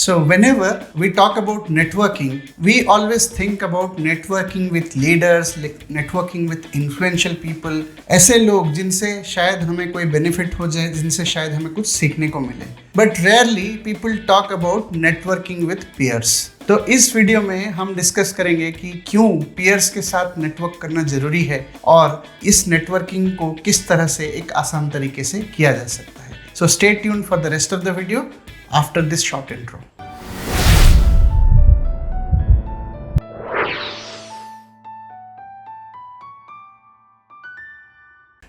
So, whenever we talk about networking, we always think about networking with leaders, like networking with influential people. ऐसे लोग जिनसे शायद हमें कोई बेनिफिट हो जाए, जिनसे शायद हमें कुछ सीखने को मिले. But rarely people talk about networking with peers. तो इस वीडियो में हम डिस्कस करेंगे कि क्यों पीयर्स के साथ नेटवर्क करना जरूरी है और इस नेटवर्किंग को किस तरह से एक आसान तरीके से किया जा सकता है. So stay tuned for the rest of the video after this short intro.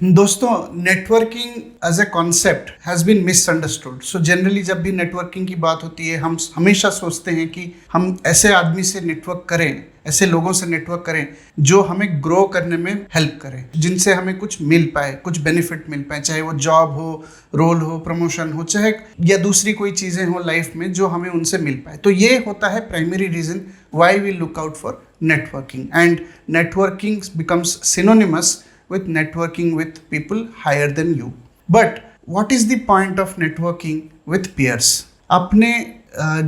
दोस्तों, networking as a concept has been misunderstood. So generally जब भी नेटवर्किंग की बात होती है, हम हमेशा सोचते हैं कि हम ऐसे आदमी से नेटवर्क करें, ऐसे लोगों से नेटवर्क करें जो हमें ग्रो करने में हेल्प करें, जिनसे हमें कुछ मिल पाए, कुछ बेनिफिट मिल पाए, चाहे वो जॉब हो, रोल हो, प्रमोशन हो, चाहे या दूसरी कोई चीज़ें हो लाइफ में जो हमें उनसे मिल पाए. तो ये होता है primary reason why we look out for networking. And networking becomes synonymous with networking with people higher than you. But what is the point of networking with peers? अपने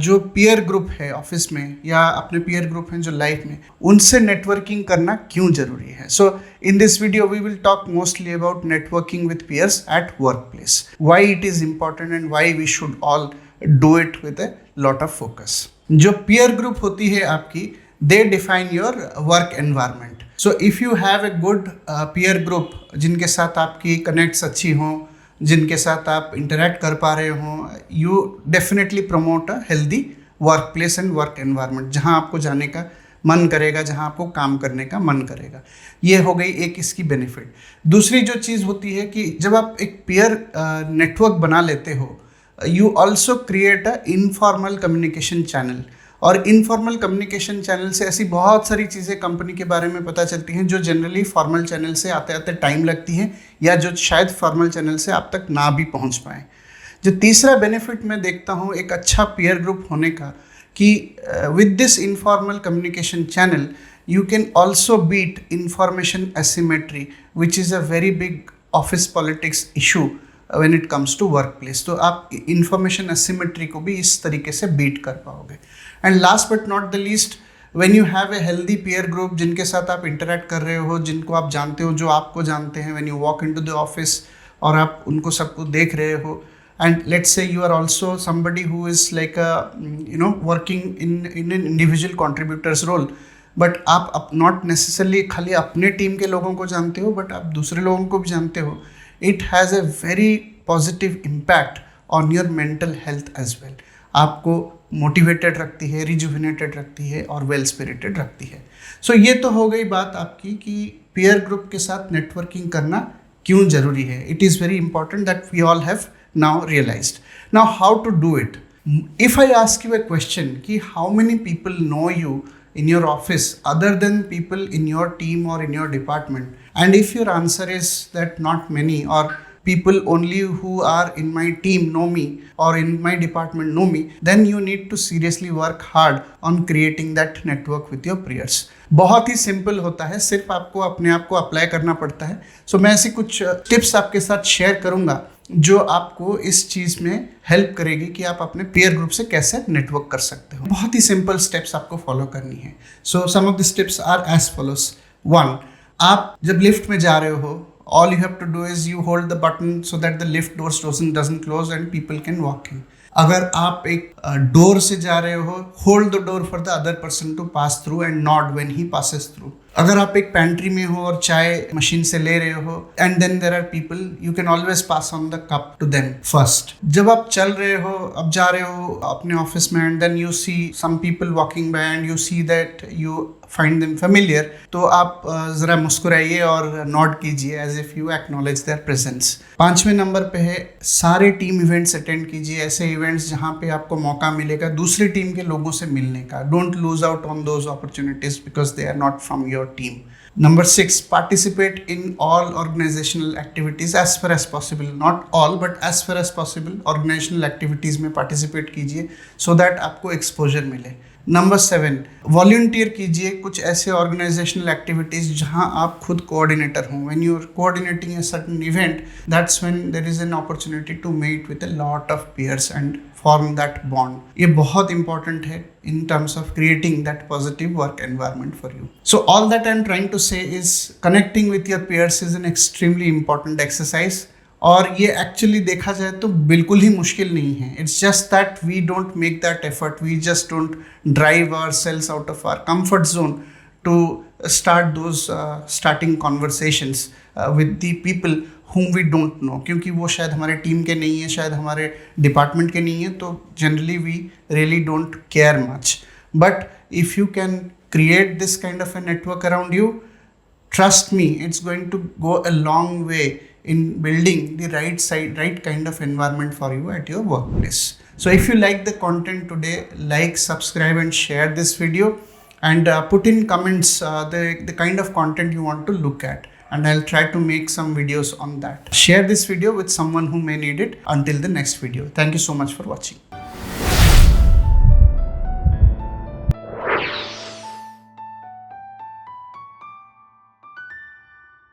जो peer group है ऑफिस में या अपने peer group हैं जो life में, उनसे networking करना क्यों जरूरी है? So in this video we will talk mostly about networking with peers at workplace. Why it is important and why we should all do it with a lot of focus. जो peer group होती है आपकी, they define your work environment. So if you have a good peer group जिनके साथ आपकी connects अच्छी हों, जिनके साथ आप इंटरेक्ट कर पा रहे हों, you definitely promote a healthy workplace and work environment, जहाँ आपको जाने का मन करेगा, जहाँ आपको काम करने का मन करेगा. ये हो गई एक इसकी बेनिफिट. दूसरी जो चीज़ होती है कि जब आप एक peer नेटवर्क बना लेते हो, you also create a informal communication channel. और इनफॉर्मल कम्युनिकेशन चैनल से ऐसी बहुत सारी चीज़ें कंपनी के बारे में पता चलती हैं जो जनरली फॉर्मल चैनल से आते आते टाइम लगती हैं या जो शायद फॉर्मल चैनल से आप तक ना भी पहुंच पाएँ. जो तीसरा बेनिफिट मैं देखता हूं एक अच्छा पीयर ग्रुप होने का कि with this informal communication channel you can also beat information asymmetry which is a very big office politics issue when it comes to workplace. तो आप इंफॉर्मेशन एसिमेट्री को भी इस तरीके से बीट कर पाओगे. And last but not the least, when you have a healthy peer group जिनके साथ आप इंटरेक्ट कर रहे हो, जिनको आप जानते हो, जो आपको जानते हैं, when you walk into the office और आप उनको सबको देख रहे हो, and let's say you are also somebody who is like working in an individual contributors role, but आप नॉट नेसेसरली खाली अपने टीम के लोगों को जानते हो, बट आप दूसरे लोगों को भी जानते हो. It has a very positive impact on your mental health as well. आपको मोटिवेटेड रखती है, रिजुविनेटेड रखती है और वेल स्पिरिटेड रखती है. सो ये तो हो गई बात आपकी कि पीयर ग्रुप के साथ नेटवर्किंग करना क्यों ज़रूरी है. It is very important that we all have now realised. Now how to do it? If I ask you a question कि how many people know you in your office other than people in your team or in your department, and if your answer is that not many or people only who are in my team know me or in my department know me, then you need to seriously work hard on creating that network with your peers. बहुत ही simple होता है, सिर्फ आपको अपने आप को apply करना पड़ता है. सो मैं ऐसी कुछ टिप्स आपके साथ शेयर करूंगा जो आपको इस चीज़ में हेल्प करेगी कि आप अपने पीयर ग्रुप से कैसे नेटवर्क कर सकते हो. बहुत ही सिंपल स्टेप्स आपको फॉलो करनी है. So some of the steps are as follows. 1, आप जब लिफ्ट में जा रहे हो, all you have to do is you hold the button so that the lift doors doesn't close and people can walk in. अगर आप एक door से जा रहे हो, hold the door for the other person to pass through and nod when he passes through. अगर आप एक पैंट्री में हो और चाय मशीन से ले रहे हो and then there are people, you can always pass on the cup to them first. जब आप चल रहे हो, अब जा रहे हो अपने ऑफिस में, and then you see some people walking by and you see that you find them familiar, तो आप ज़रा मुस्कुराइए और नॉड कीजिए as if you acknowledge their presence. 5वें नंबर पे है सारे टीम इवेंट्स अटेंड कीजिए, ऐसे इवेंट्स जहाँ पे आपको मौका मिलेगा दूसरी टीम के लोगों से मिलने का. Don't lose out on those opportunities because they are not from your team. Number 6, participate in all organizational activities as far as possible. Not all, but as far as possible organizational activities में participate कीजिए so that आपको exposure मिले. Number 7, volunteer कीजिए कुछ ऐसे organisational activities जहां आप खुद कोऑर्डिनेटर हों. When you are coordinating a certain event, that's when there is an opportunity to meet with a lot of peers and form that bond. ये बहुत इंपॉर्टेंट है in terms of creating that positive work environment for you. So all that I'm trying to say is connecting with your peers is an extremely important exercise. और ये actually देखा जाए तो बिल्कुल ही मुश्किल नहीं है. It's just that we don't make that effort, we just don't drive our selves out of our comfort zone to start those starting conversations with the people whom we don't know, क्योंकि वो शायद हमारे team के नहीं है, शायद हमारे department के नहीं है, तो generally we really don't care much. But if you can create this kind of a network around you, trust me, it's going to go a long way in building the right kind of environment for you at your workplace. So if you like the content today, like, subscribe and share this video, and put in comments the kind of content you want to look at, and I'll try to make some videos on that. Share this video with someone who may need it. Until the next video, thank you so much for watching.